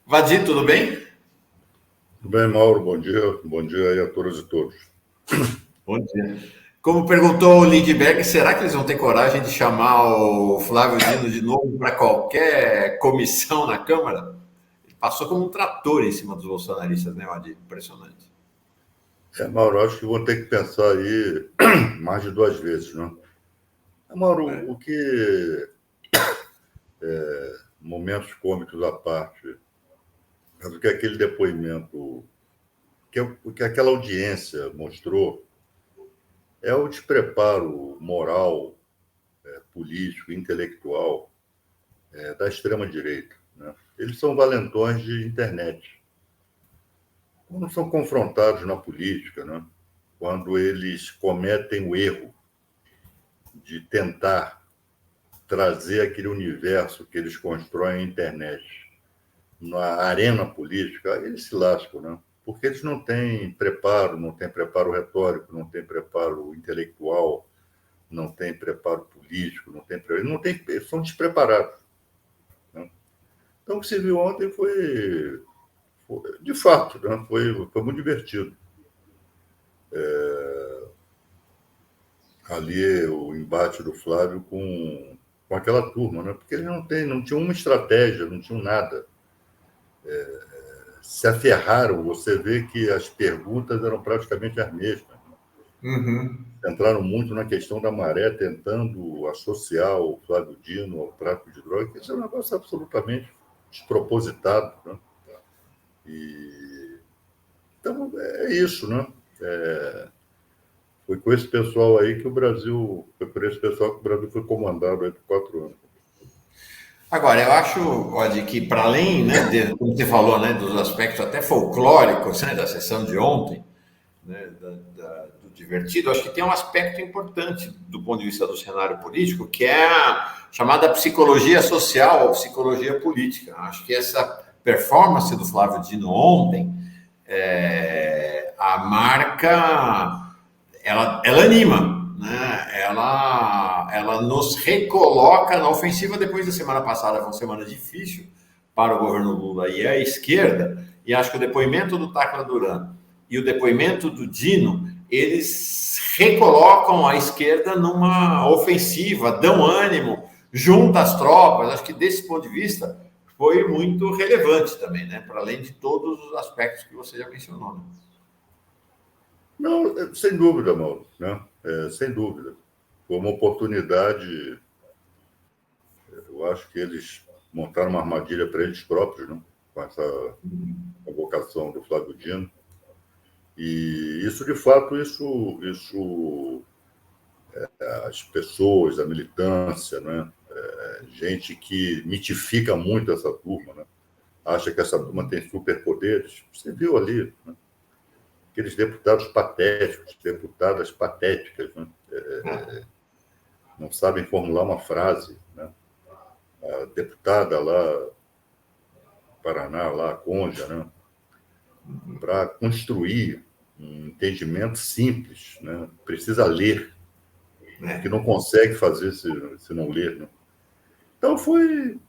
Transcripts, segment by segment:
Vadir, tudo bem? Tudo bem, Mauro? Bom dia. Bom dia aí a todas e todos. Bom dia. Como perguntou o Lindbergh, será que eles vão ter coragem de chamar o Flávio Dino de novo para qualquer comissão na Câmara? Ele passou como um trator em cima dos bolsonaristas, né, Vadir? Impressionante. Mauro, acho que vou ter que pensar aí mais de duas vezes, né? Mauro, É. o que, momentos cômicos à parte, mas o que aquele depoimento, o que aquela audiência mostrou é o despreparo moral, político, intelectual, da extrema-direita, né? Eles são valentões de internet. Quando são confrontados na política, né? Quando eles cometem o erro de tentar trazer aquele universo que eles constroem na internet na arena política, aí eles se lascam, né? Porque eles não têm preparo retórico, não têm preparo intelectual, não têm preparo político, não têm, são despreparados, né? Então, o que se viu ontem foi de fato, né? Foi muito divertido. Ali o embate do Flávio com aquela turma, né? Porque eles não tinham uma estratégia, não tinham nada. Se aferraram, você vê que as perguntas eram praticamente as mesmas. Uhum. Entraram muito na questão da maré, tentando associar o Flávio Dino ao tráfico de drogas, que isso é um negócio absolutamente despropositado, né? E, então, é isso, né? Foi com esse pessoal aí que o Brasil, foi por esse pessoal que o Brasil foi comandado aí por 4 anos. Agora, eu acho, Vadir, que para além, né, como você falou, né, dos aspectos até folclóricos, né, da sessão de ontem, né, do divertido, acho que tem um aspecto importante do ponto de vista do cenário político, que é a chamada psicologia social ou psicologia política. Acho que essa performance do Flávio Dino ontem, a marca, ela anima, né? Ela nos recoloca na ofensiva depois da semana passada, foi uma semana difícil para o governo Lula e a esquerda, e acho que o depoimento do Tacla Duran e o depoimento do Dino, eles recolocam a esquerda numa ofensiva, dão ânimo, juntam as tropas. Acho que desse ponto de vista foi muito relevante também, né? Para além de todos os aspectos que você já mencionou. Né? Não, sem dúvida, Mauro, né? Sem dúvida. Foi uma oportunidade, eu acho que eles montaram uma armadilha para eles próprios, né? Com essa convocação do Flávio Dino. E isso, de fato, as pessoas, a militância, né? Gente que mitifica muito essa turma, né? Acha que essa turma tem superpoderes. Você viu ali, né? Aqueles deputados patéticos, deputadas patéticas, né? Não sabem formular uma frase, né? A deputada lá, Paraná, lá, a Conja, né? Para construir um entendimento simples, né? Precisa ler, que não consegue fazer se não ler, né? Então foi,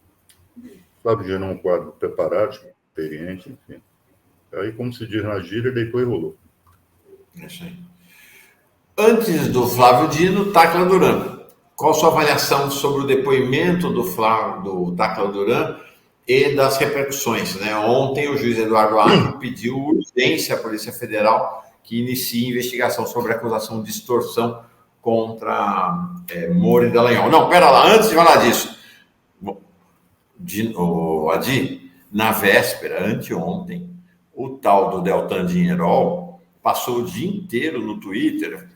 Flávio Dino é um quadro preparado, experiente, enfim. Aí, como se diz na gíria, deitou e rolou. É isso aí. Antes do Flávio Dino, Tacla Duran. Qual a sua avaliação sobre o depoimento do Tacla Duran e das repercussões? Né? Ontem, o juiz Eduardo Acre pediu urgência à Polícia Federal que inicie investigação sobre a acusação de extorsão contra Moro e Dallagnol. Não, pera lá, antes de falar disso, Adi, na véspera, anteontem, o tal do Deltan Dinheirol passou o dia inteiro no Twitter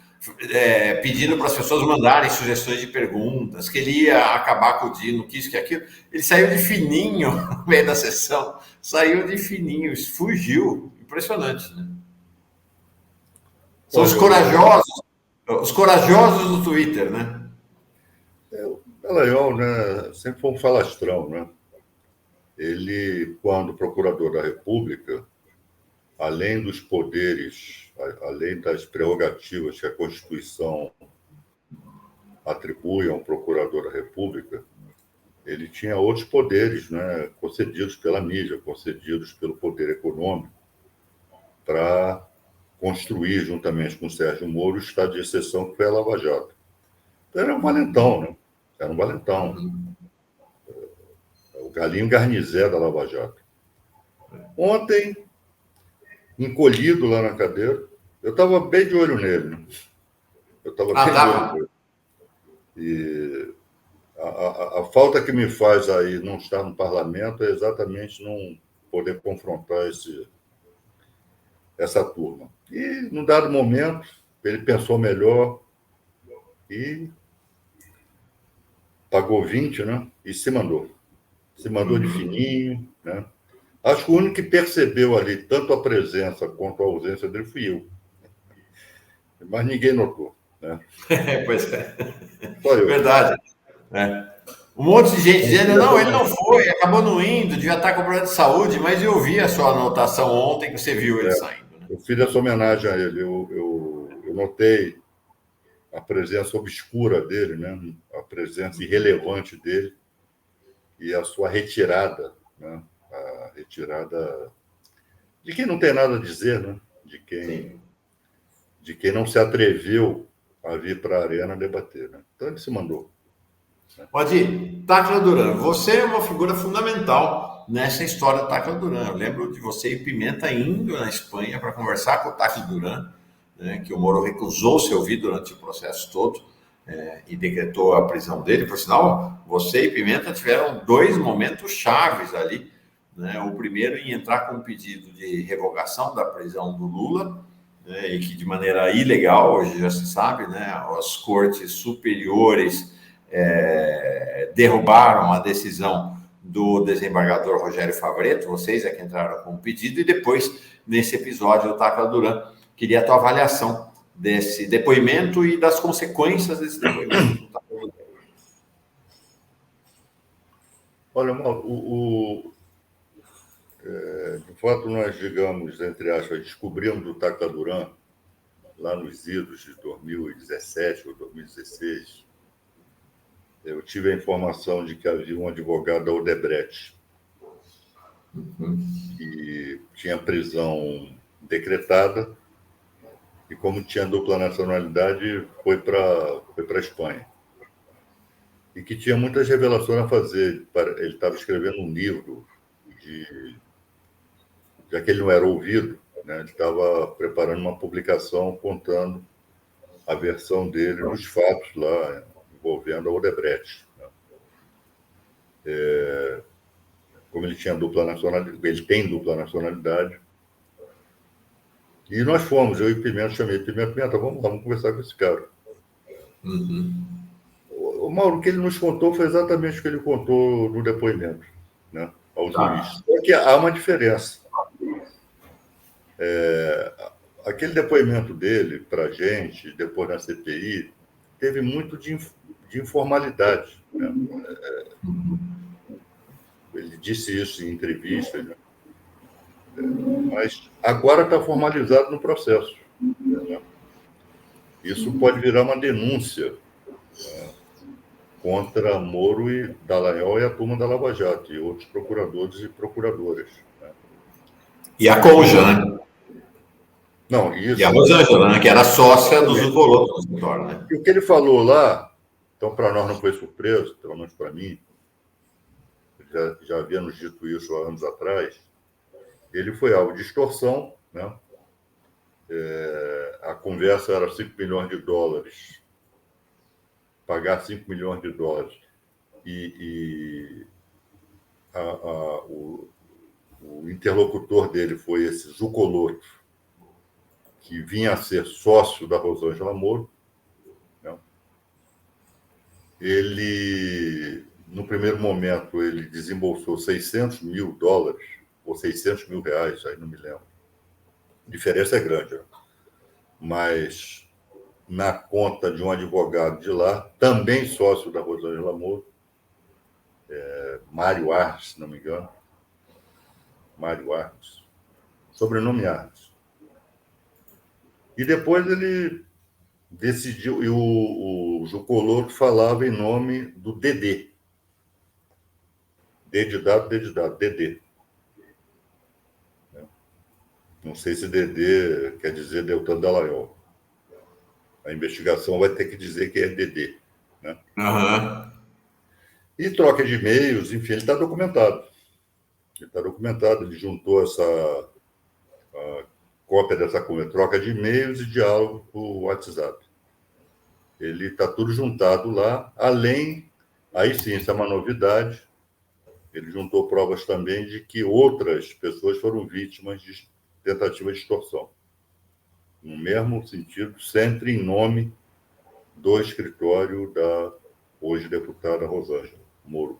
pedindo para as pessoas mandarem sugestões de perguntas, que ele ia acabar com o Dino, que isso, que aquilo. Ele saiu de fininho no meio da sessão, saiu de fininho, fugiu. Impressionante, né? São Olha, os corajosos do Twitter, né? o Dallagnol, né, sempre foi um falastrão, né? Ele, quando procurador da República, além dos poderes, além das prerrogativas que a Constituição atribui a um procurador da República, ele tinha outros poderes, né, concedidos pela mídia, concedidos pelo poder econômico, para construir, juntamente com o Sérgio Moro, o estado de exceção que foi a Lava Jato. Então, era um valentão, né? Era um valentão. O galinho garnizé da Lava Jato. Ontem, encolhido lá na cadeira, eu estava bem de olho nele, né? Eu estava bem de olho nele. E a falta que me faz aí não estar no parlamento é exatamente não poder confrontar essa turma. E, num dado momento, ele pensou melhor e pagou 20, né? E se mandou. Se mandou de fininho, né? Acho que o único que percebeu ali tanto a presença quanto a ausência dele fui eu. Mas ninguém notou, né? Pois é. Só eu. Verdade. É. Um monte de gente dizendo, não, ele não foi, acabou não indo, devia estar com problema de saúde, mas eu vi a sua anotação ontem que você viu ele saindo. Né? Eu fiz essa homenagem a ele. Eu notei a presença obscura dele, né? A presença irrelevante dele e a sua retirada, né? A retirada de quem não tem nada a dizer, né? De quem não se atreveu a vir para a arena debater, né? Então ele se mandou. Odir, Tacla Duran, você é uma figura fundamental nessa história do Tacla Duran. Eu lembro de você e Pimenta indo na Espanha para conversar com o Tacla Duran, né, que o Moro recusou-se a ouvir durante o processo todo, e decretou a prisão dele. Por sinal, você e Pimenta tiveram dois momentos chaves ali. Né? O primeiro em entrar com um pedido de revogação da prisão do Lula, né, e que de maneira ilegal, hoje já se sabe, né, as cortes superiores derrubaram a decisão do desembargador Rogério Favretto, vocês é que entraram com o pedido, e depois, nesse episódio, o Tacla Duran, queria a tua avaliação desse depoimento e das consequências desse depoimento. Olha, de fato, nós, digamos, entre aspas, descobrimos o Tacla Duran lá nos idos de 2017 ou 2016. Eu tive a informação de que havia um advogado da Odebrecht que tinha prisão decretada e, como tinha dupla nacionalidade, foi para a Espanha. E que tinha muitas revelações a fazer. Ele estava escrevendo um livro, já que ele não era ouvido, né, ele estava preparando uma publicação contando a versão dele dos fatos lá envolvendo a Odebrecht. Como ele tinha dupla nacionalidade, ele tem dupla nacionalidade. E nós fomos, eu e Pimenta, chamei Pimenta, vamos lá, vamos conversar com esse cara. O Mauro, o que ele nos contou foi exatamente o que ele contou no depoimento, né, ao juiz. Só que há uma diferença. Aquele depoimento dele para a gente, depois na CPI, teve muito de informalidade. Né? Ele disse isso em entrevistas, né? Mas agora está formalizado no processo. Né? Isso pode virar uma denúncia, né, contra Moro e Dallagnol e a turma da Lava Jato, e outros procuradores e procuradoras. Né? E a Conja, né? Não, isso. E a Rosângela, né? Que era sócia do Zucoloto no escritório, né? E o que ele falou lá, então, para nós não foi surpresa, pelo menos para mim, já havíamos dito isso há anos atrás, ele foi alvo de extorsão, né? A conversa era 5 milhões de dólares, pagar 5 milhões de dólares. E o interlocutor dele foi esse Zucoloto, que vinha a ser sócio da Rosângela Moro. Né? Ele, no primeiro momento, ele desembolsou 600 mil dólares, ou 600 mil reais, aí não me lembro. A diferença é grande, né? Mas na conta de um advogado de lá, também sócio da Rosângela Moro, Mário Arnes, se não me engano. Mário Arnes. Sobrenome Arnes. E depois ele decidiu, e o Zucoloto falava em nome do Dedê. D de dado, DD. Não sei se DD quer dizer Deltan Dallagnol. A investigação vai ter que dizer que é DD. Né? Aham. E troca de e-mails, enfim, ele está documentado. Ele juntou essa cópia dessa troca de e-mails e diálogo por WhatsApp. Ele está tudo juntado lá, além, aí sim, isso é uma novidade, ele juntou provas também de que outras pessoas foram vítimas de tentativa de extorsão. No mesmo sentido, sempre em nome do escritório da hoje deputada Rosângela Moro.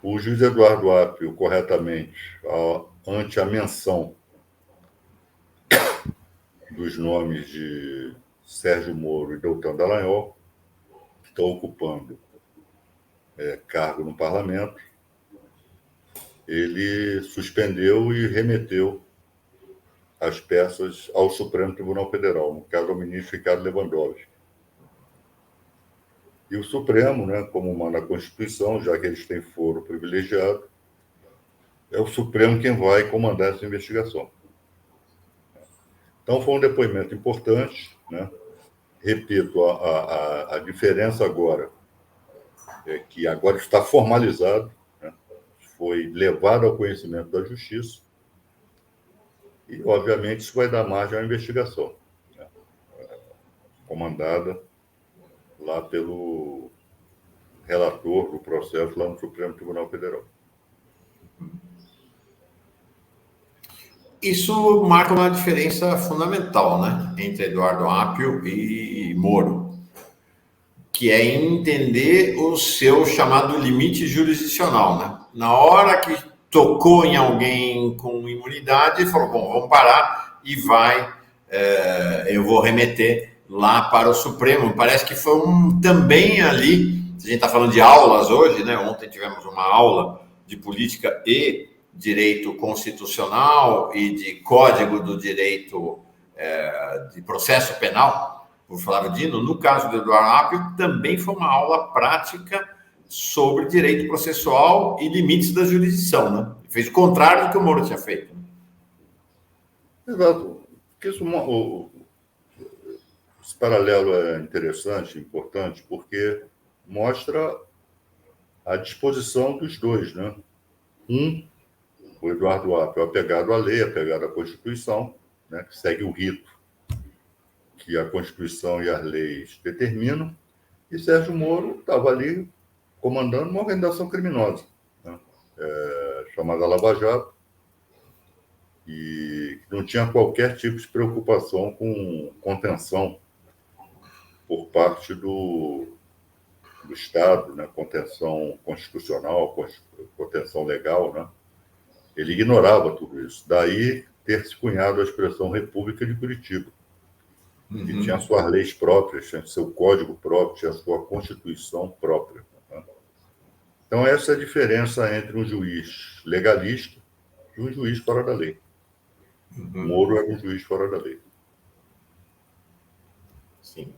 O juiz Eduardo Apio, corretamente, ante a menção dos nomes de Sérgio Moro e Deltan Dallagnol, que estão ocupando cargo no parlamento, ele suspendeu e remeteu as peças ao Supremo Tribunal Federal, no caso ao ministro Ricardo Lewandowski. E o Supremo, né, como manda a Constituição, já que eles têm foro privilegiado, é o Supremo quem vai comandar essa investigação. Então, foi um depoimento importante, né? Repito, a diferença agora é que agora está formalizado, né? Foi levado ao conhecimento da Justiça e, obviamente, isso vai dar margem à investigação, né? Comandada lá pelo relator do processo lá no Supremo Tribunal Federal. Isso marca uma diferença fundamental, né, entre Eduardo Apio e Moro, que é entender o seu chamado limite jurisdicional, né? Na hora que tocou em alguém com imunidade, falou, bom, vamos parar e eu vou remeter lá para o Supremo. Parece que foi também ali, se a gente está falando de aulas hoje, né? Ontem tivemos uma aula de política e direito constitucional e de código do direito de processo penal, por Flávio Dino. No caso do Eduardo Apio, também foi uma aula prática sobre direito processual e limites da jurisdição, né? Fez o contrário do que o Moro tinha feito. Exato. Esse paralelo é interessante, importante, porque mostra a disposição dos dois, né? O Eduardo Apio apegado à lei, apegado à Constituição, né, que segue o rito que a Constituição e as leis determinam, e Sérgio Moro estava ali comandando uma organização criminosa, né, chamada Lava Jato, e não tinha qualquer tipo de preocupação com contenção por parte do Estado, né, contenção constitucional, contenção legal, né? Ele ignorava tudo isso. Daí ter se cunhado a expressão República de Curitiba. Uhum. Que tinha suas leis próprias, tinha seu código próprio, tinha sua Constituição própria. Né? Então, essa é a diferença entre um juiz legalista e um juiz fora da lei. Uhum. Moro era um juiz fora da lei. Sim.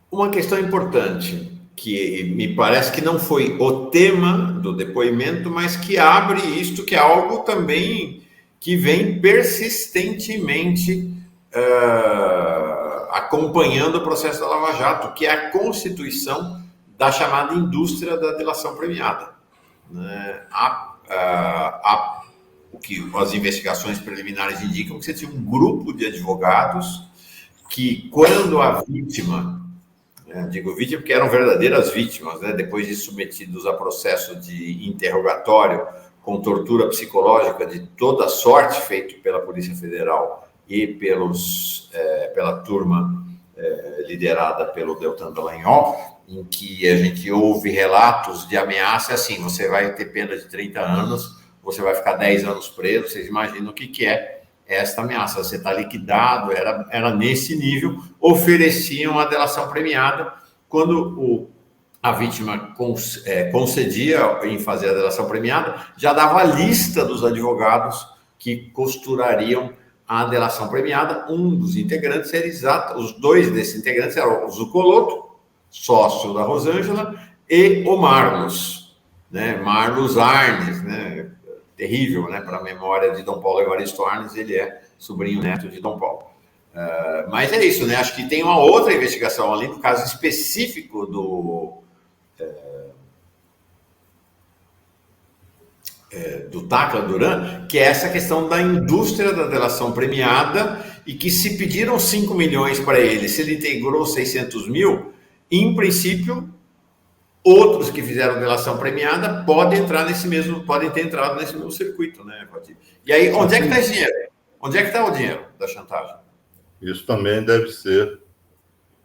Uma questão importante, que me parece que não foi o tema do depoimento, mas que abre isto, que é algo também que vem persistentemente acompanhando o processo da Lava Jato, que é a constituição da chamada indústria da delação premiada. O que as investigações preliminares indicam que você tinha um grupo de advogados que, quando a vítima... digo vítima porque eram verdadeiras vítimas, né? Depois de submetidos a processo de interrogatório com tortura psicológica de toda sorte feito pela Polícia Federal e pela turma liderada pelo Deltan Dallagnol, em que a gente ouve relatos de ameaça assim, você vai ter pena de 30 anos, você vai ficar 10 anos preso, vocês imaginam o que é esta ameaça, você está liquidado, era nesse nível, ofereciam a delação premiada. Quando a vítima concedia em fazer a delação premiada, já dava a lista dos advogados que costurariam a delação premiada. Um dos integrantes era os dois desses integrantes eram o Zuccolotto, sócio da Rosângela, e o Marlos. né? Marlos Arnes, né? Terrível, né? Para a memória de Dom Paulo Evaristo Arnes, ele é sobrinho neto de Dom Paulo. Mas é isso, né? Acho que tem uma outra investigação, além do caso específico do Tacla Duran, que é essa questão da indústria da delação premiada, e que se pediram 5 milhões para ele, se ele integrou 600 mil, em princípio, outros que fizeram delação premiada podem ter entrado nesse mesmo circuito, né, Valdir? E aí, onde é que está esse dinheiro? Onde é que está o dinheiro da chantagem? Isso também deve ser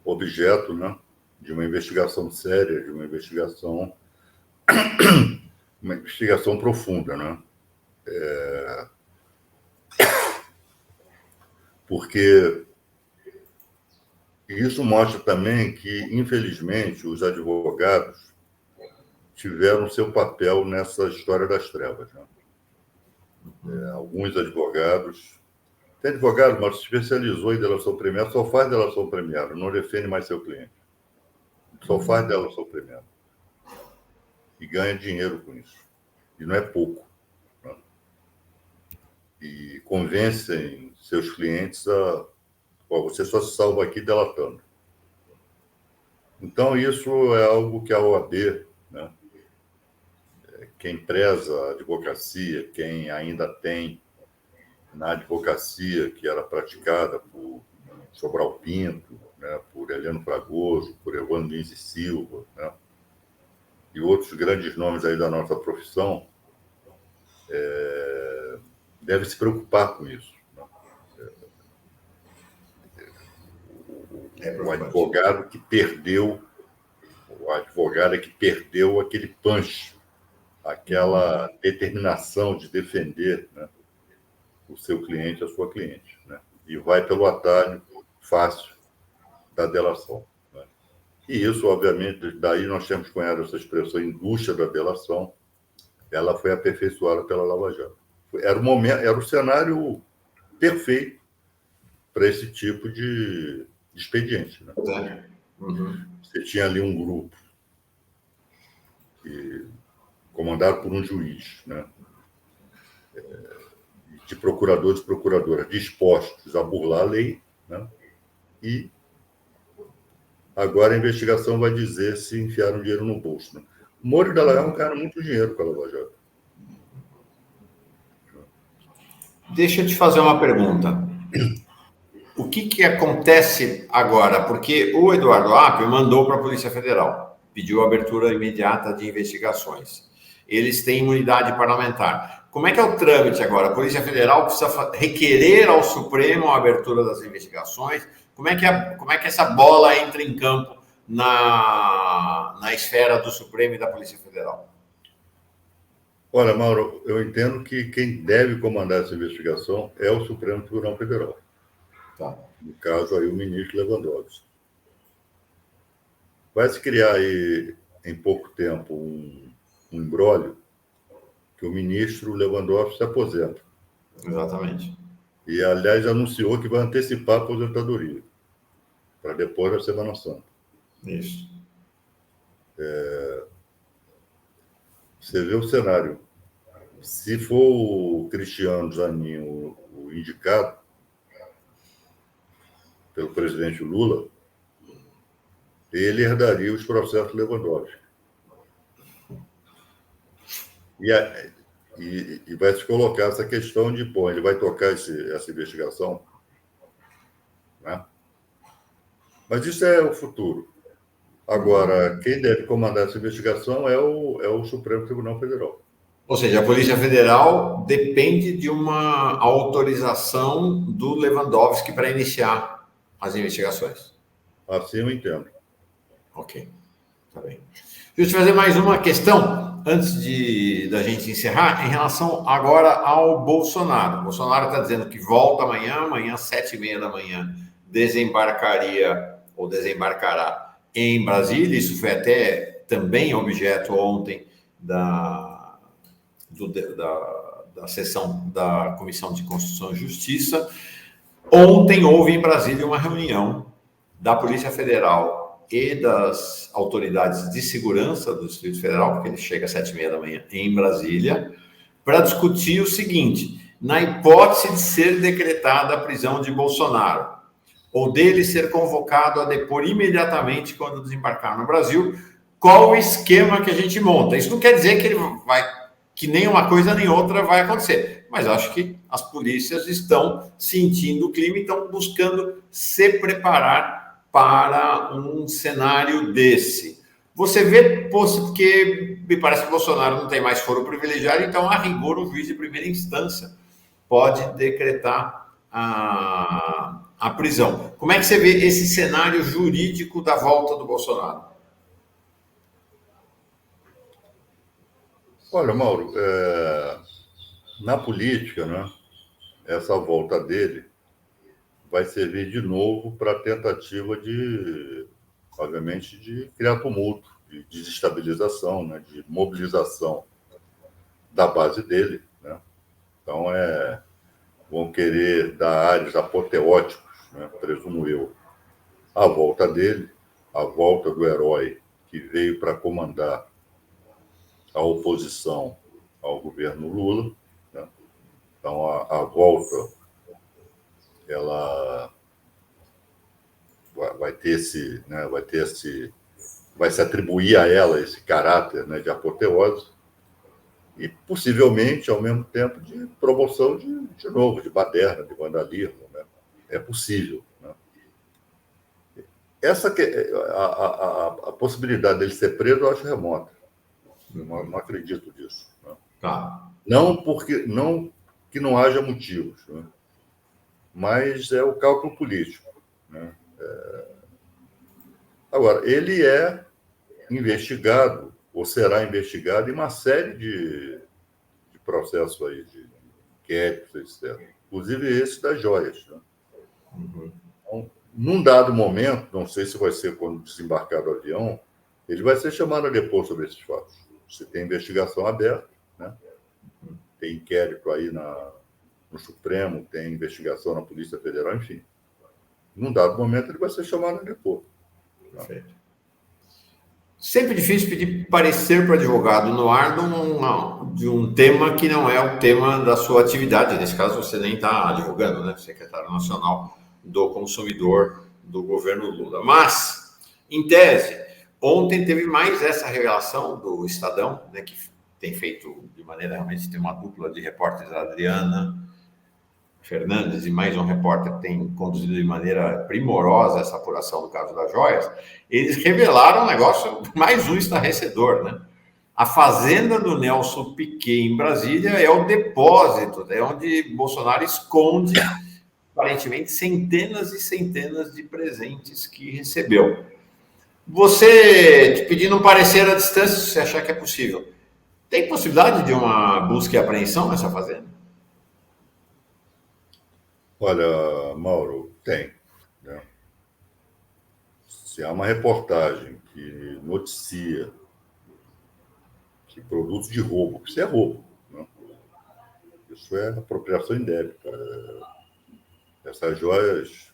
objeto, né, de uma investigação séria, de uma investigação profunda, né? Porque isso mostra também que, infelizmente, os advogados tiveram seu papel nessa história das trevas, né? Alguns advogados... Tem advogado, mas se especializou em delação premiada, só faz delação premiada, não defende mais seu cliente. Só faz delação premiada. E ganha dinheiro com isso. E não é pouco. Né? E convencem seus clientes a... você só se salva aqui delatando. Então, isso é algo que a OAB, né, quem preza a advocacia, quem ainda tem na advocacia que era praticada por Sobral Pinto, né, por Heleno Fragoso, por Evandro Lins e Silva, né, e outros grandes nomes aí da nossa profissão, deve se preocupar com isso. Né? O advogado que perdeu aquele punch, aquela determinação de defender, né, o seu cliente, a sua cliente, né? E vai pelo atalho fácil da delação. Né? E isso, obviamente, daí nós temos cunhado essa expressão indústria da delação, ela foi aperfeiçoada pela Lava Jato. Era o cenário perfeito para esse tipo de expediente. Né? Você tinha ali um grupo comandado por um juiz, né, de procuradores e procuradoras dispostos a burlar a lei, né, e agora a investigação vai dizer se enfiaram dinheiro no bolso. Né? O Moro Dallagnol ganha muito dinheiro com a Lava Jato. Deixa eu te fazer uma pergunta. O que acontece agora? Porque o Eduardo Apio mandou para a Polícia Federal, pediu abertura imediata de investigações. Eles têm imunidade parlamentar. Como é que é o trâmite agora? A Polícia Federal precisa requerer ao Supremo a abertura das investigações? Como é que essa bola entra em campo na esfera do Supremo e da Polícia Federal? Olha, Mauro, eu entendo que quem deve comandar essa investigação é o Supremo Tribunal Federal. Tá. No caso, aí, o ministro Lewandowski. Vai se criar aí, em pouco tempo, um imbróglio que o ministro Lewandowski se aposenta. Exatamente. E, aliás, anunciou que vai antecipar a aposentadoria para depois da Semana Santa. Isso. Você vê o cenário. Se for o Cristiano Zanin o indicado pelo presidente Lula, ele herdaria os processos Lewandowski. E vai se colocar essa questão de, bom, ele vai tocar essa investigação, né? Mas isso é o futuro. Agora, quem deve comandar essa investigação é o Supremo Tribunal Federal. Ou seja, a Polícia Federal depende de uma autorização do Lewandowski para iniciar as investigações. Assim eu entendo. Ok, tá bem. Deixa eu te fazer mais uma questão, antes da gente encerrar, em relação agora ao Bolsonaro. O Bolsonaro está dizendo que volta amanhã, 7h30 da manhã, desembarcaria ou desembarcará em Brasília. Isso foi até também objeto ontem da sessão da Comissão de Constituição e Justiça. Ontem houve em Brasília uma reunião da Polícia Federal e das autoridades de segurança do Distrito Federal, porque ele chega às 7h30 da manhã em Brasília, para discutir o seguinte: na hipótese de ser decretada a prisão de Bolsonaro, ou dele ser convocado a depor imediatamente quando desembarcar no Brasil, qual o esquema que a gente monta? Isso não quer dizer que ele vai, que nem uma coisa nem outra vai acontecer, mas acho que as polícias estão sentindo o clima e estão buscando se preparar para um cenário desse. Você vê, porque me parece que Bolsonaro não tem mais foro privilegiado, então, a rigor, o juiz de primeira instância pode decretar a prisão. Como é que você vê esse cenário jurídico da volta do Bolsonaro? Olha, Mauro, na política, né, essa volta dele vai servir de novo para a tentativa de, obviamente, de criar tumulto, de desestabilização, né, de mobilização da base dele, né? Então, vão querer dar ares apoteóticos, né, presumo eu, à volta dele, à volta do herói que veio para comandar a oposição ao governo Lula, né? Então, a volta, ela vai ter esse, né, vai se atribuir a ela esse caráter, né, de apoteose e possivelmente, ao mesmo tempo, de promoção de novo, de baderna, de vandalismo, né? É possível, né? A possibilidade dele ser preso eu acho remota. Não acredito nisso, né? Tá. Não que não haja motivos, né? Mas é o cálculo político, né? Agora, ele é investigado, ou será investigado, em uma série de processos aí, de inquéritos, etc. Inclusive esse das joias, né? Então, num dado momento, não sei se vai ser quando desembarcar do avião, ele vai ser chamado a depor sobre esses fatos. Você tem investigação aberta, né? Tem inquérito aí no Supremo, tem investigação na Polícia Federal, enfim. Num dado momento, ele vai ser chamado a depor. Perfeito. Sempre difícil pedir parecer para advogado no ar de um tema que não é o tema da sua atividade. Nesse caso, você nem está advogando, né? Secretário Nacional do Consumidor do governo Lula. Mas, em tese, ontem teve mais essa revelação do Estadão, né, que tem feito de maneira realmente, tem uma dupla de repórteres, a Adriana Fernandes e mais um repórter que tem conduzido de maneira primorosa essa apuração do caso das joias. Eles revelaram um negócio, mais um estarrecedor, né? A fazenda do Nelson Piquet em Brasília é o depósito, é onde Bolsonaro esconde, aparentemente, centenas e centenas de presentes que recebeu. Você, te pedindo um parecer à distância, se você achar que é possível, tem possibilidade de uma busca e apreensão nessa fazenda? Olha, Mauro, tem, né? Se há uma reportagem que noticia que produtos de roubo, isso é roubo, né? Isso é apropriação indébita. Essas joias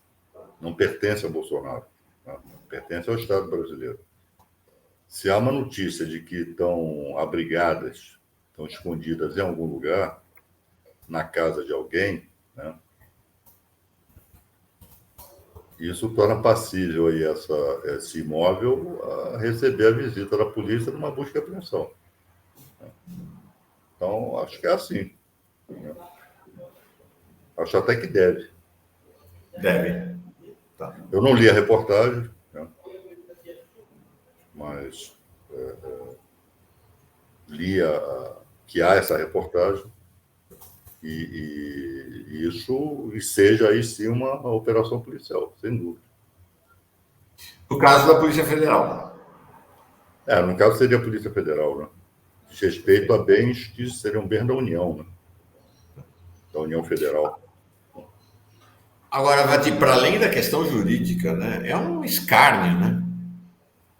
não pertencem a Bolsonaro, né? Pertencem ao Estado brasileiro. Se há uma notícia de que estão abrigadas, estão escondidas em algum lugar, na casa de alguém, né? Isso torna passível aí esse imóvel a receber a visita da polícia numa busca e apreensão. Então, acho que é assim, né? Acho até que deve. Deve. Tá. Eu não li a reportagem, né? Mas li que há essa reportagem e isso seja aí sim uma operação policial, sem dúvida. No caso da Polícia Federal. No caso seria a Polícia Federal, né? Diz respeito a bens que seriam bens da União, né? Da União Federal. Agora, Vati, para além da questão jurídica, né, é um escárnio, né?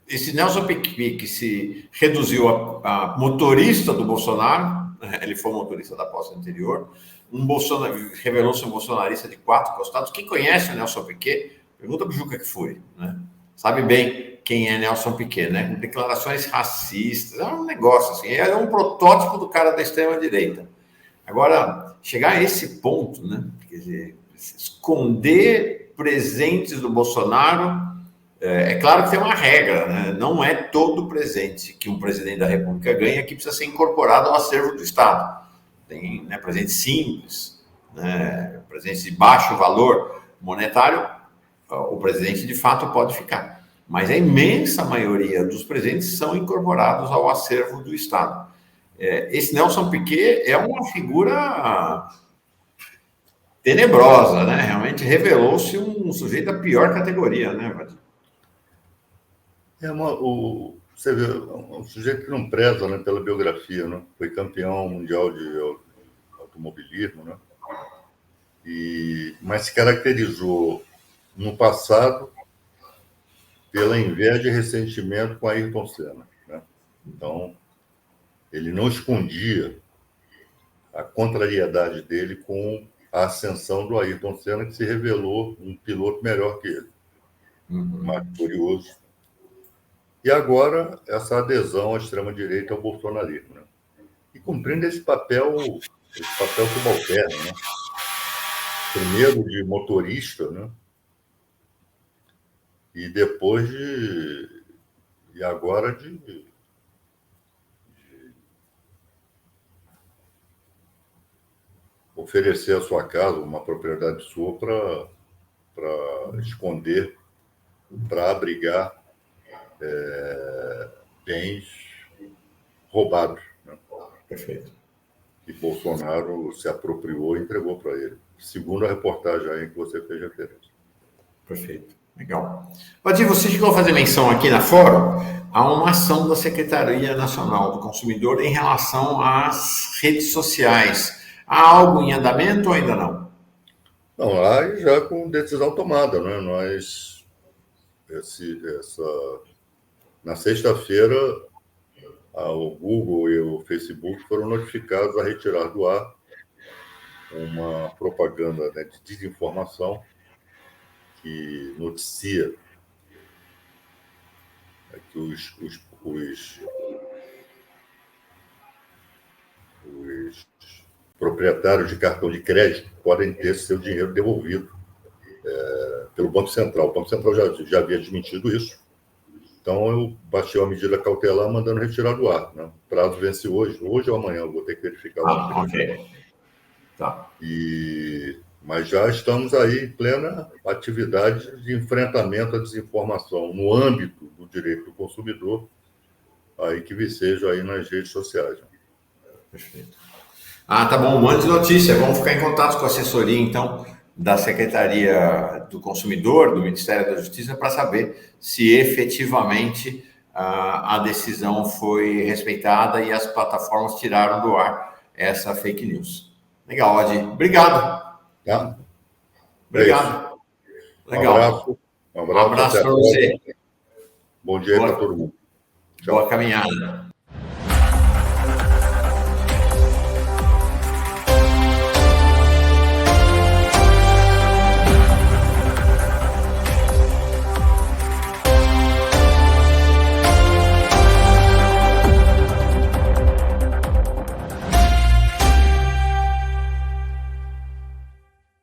Esse Nelson Piquet, que se reduziu a motorista do Bolsonaro, ele foi motorista da posse anterior, revelou-se um bolsonarista de 4 costados. Quem conhece o Nelson Piquet, pergunta para o Juca que foi, né? Sabe bem quem é Nelson Piquet, né? Com declarações racistas, é um negócio assim, é um protótipo do cara da extrema-direita. Agora, chegar a esse ponto, né? Quer dizer, esconder presentes do Bolsonaro, é claro que tem uma regra, né? Não é todo presente que um presidente da República ganha que precisa ser incorporado ao acervo do Estado. Tem, né, presentes simples, né, presentes de baixo valor monetário, o presidente de fato pode ficar. Mas a imensa maioria dos presentes são incorporados ao acervo do Estado. Esse Nelson Piquet é uma figura tenebrosa, né? Realmente revelou-se um sujeito da pior categoria, né, Vadir? Você vê, um sujeito que não preza, né, pela biografia, né? Foi campeão mundial de automobilismo, né? Mas se caracterizou no passado pela inveja e ressentimento com Ayrton Senna, né? Então, ele não escondia a contrariedade dele com a ascensão do Ayrton Senna, que se revelou um piloto melhor que ele, mais curioso. E agora, essa adesão à extrema-direita ao bolsonarismo, né? E cumprindo esse papel subalterno, né? Primeiro de motorista, né? E depois e agora de oferecer a sua casa, uma propriedade sua, para esconder, para abrigar bens roubados, né? Perfeito. Que Bolsonaro se apropriou e entregou para ele, segundo a reportagem aí que você fez referência. Perfeito. Legal. Vadir, você chegou a fazer menção aqui na Fórum a uma ação da Secretaria Nacional do Consumidor em relação às redes sociais. Há algo em andamento ou ainda não? Não, lá já com decisão tomada, né? Na sexta-feira, o Google e o Facebook foram notificados a retirar do ar uma propaganda, né, de desinformação que noticia que os proprietários de cartão de crédito podem ter seu dinheiro devolvido pelo Banco Central. O Banco Central já havia desmentido isso. Então, eu baixei uma medida cautelar mandando retirar do ar, né? O prazo vence hoje ou amanhã, eu vou ter que verificar. Ok. Tá. Mas já estamos aí em plena atividade de enfrentamento à desinformação no âmbito do direito do consumidor, aí que viceja aí nas redes sociais. Perfeito. Tá bom. Mande notícia. Vamos ficar em contato com a assessoria, então, da Secretaria do Consumidor, do Ministério da Justiça, para saber se efetivamente a decisão foi respeitada e as plataformas tiraram do ar essa fake news. Legal, Adi. Obrigado. Tá? Obrigado. Legal. Um abraço para você. Bom dia para todo mundo. Tchau. Boa caminhada.